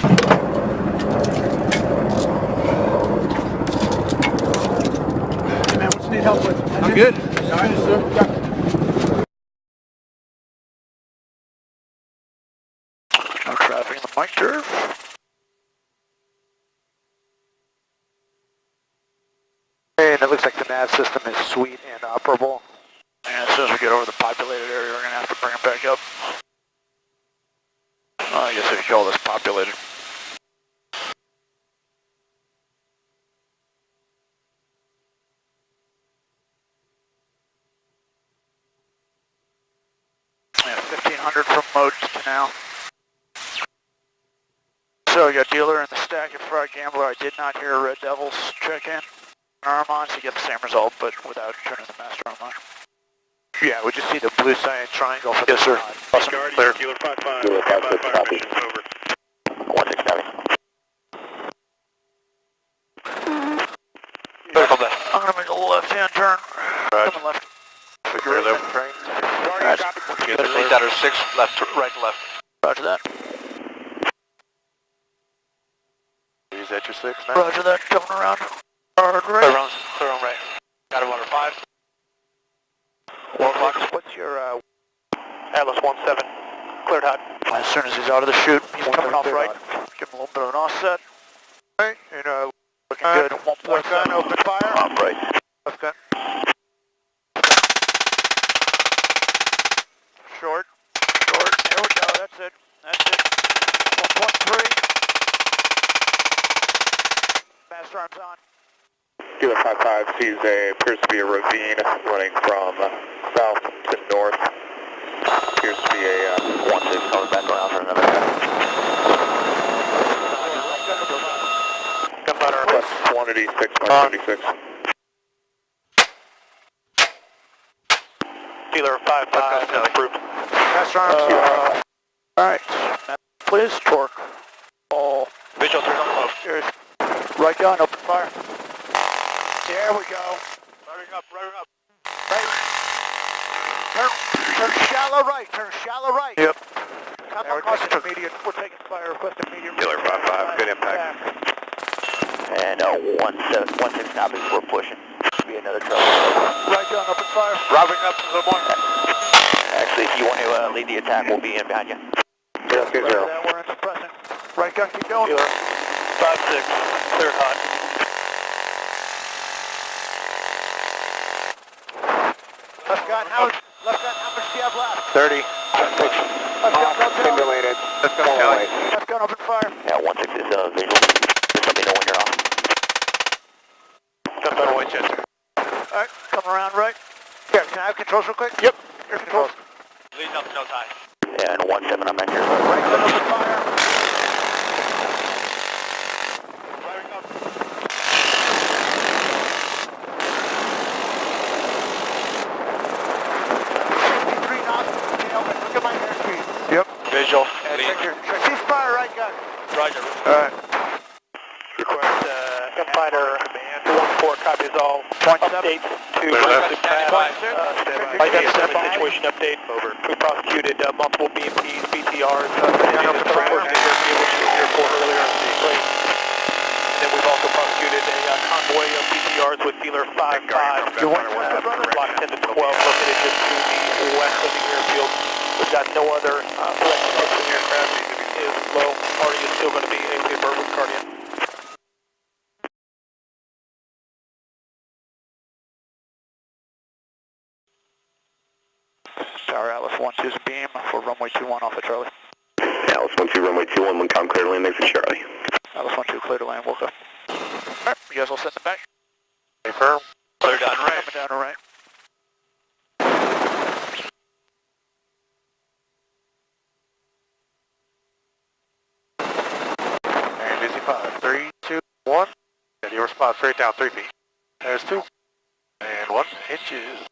Hey man, what you need help with? I'm good. All right, sir. No traffic in the mic curve. Hey, and it looks like the nav system is sweet and operable. And as soon as we get over the populated area, we're going to have to bring it back up. I guess we could call this populated. Yeah, 1500 from Modes to now. So we got dealer in the stack and fraud gambler. I did not hear Red Devils check in. Arm on, so you get the same result, but without turning the master arm on. Yeah, we just see the blue cyan triangle for yes, sir. Awesome. Clear. Dealer 5-5. Dealer 5-6, copy. Mission's over. 167. I'm going to make a left-hand turn. Coming left. Figure Clear it train. Right. Lead out 6, left, right to left. Roger that. Is that your 6 now? Roger that. Coming around. Hard right. Clear on right. Got him under 5. 4 o'clock. What's your, Atlas 17. Cleared hot. as soon as he's out of the chute, he's coming off right. Give him a little bit of an offset. Right, and looking good. 1.7. Open fire. Off right. Left gun. Short. Short. There we go. That's it. That's it. 1.3. Master arms on. Dealer 5-5 sees appears to be a ravine running from south to north. Appears to be a 1-6 coming back around for another guy. Gunpowder. Plus 186, 176. Dealer 5-5. Approved. Master arms. Alright. Please torque. All. Visual 3 on close. Here's right gun. Open fire. There we go. Revving up. Right. Turn shallow right. Turn shallow right. Yep. Come across intermediate. We're taking fire. Request immediate. Dealer 5-5. Good impact. And 1-6 copies, we're pushing. Should be another trouble. Right gun. Open fire. Revving up to the point. Actually, if you want to lead the attack, we'll be in behind you. Right that, we're in suppressing. Right gun. Keep going. Dealer 5-6. Cleared hot. Left gun. How much do you have left? 30. Left gun. Simulated. Let's go, Kelly. Left gun. Open fire. Yeah, 1-6 is visual. Just let me know when you're off. Gunpowder Winchester. Alright, come around right. Here, can I have controls real quick? Yep. Your controls. Leading up to no time. Yeah, and 1-7, I'm in here. Right gun. Open fire. Revving up. 53 knots. Look at my airspeed. Yep. Visual. Cease fire. Right gun. Roger. Alright. Request gunfighter 1-4 copies all. Updates to situation update. Over. We prosecuted multiple BMPs, BTRs, airport earlier in the plane. And then we've also prosecuted a convoy of BTRs with dealer 5-5. Block 10 to 12 located just to the west of the airfield. We've got no other threats. The aircraft is low. Party is still going to be a verbal Guardian. Tower Atlas 1-2's beam for runway 21 off of Charlie. Atlas 1-2, runway 21, one com clear to land, exit Charlie. Atlas 1-2 clear to land, we'll go. Alright, you guys all set in the back? Confirm. Clear down right. Coming down to right. And busy 5, 3, 2, 1. And your response straight down 3 feet. There's 2. And 1 inches.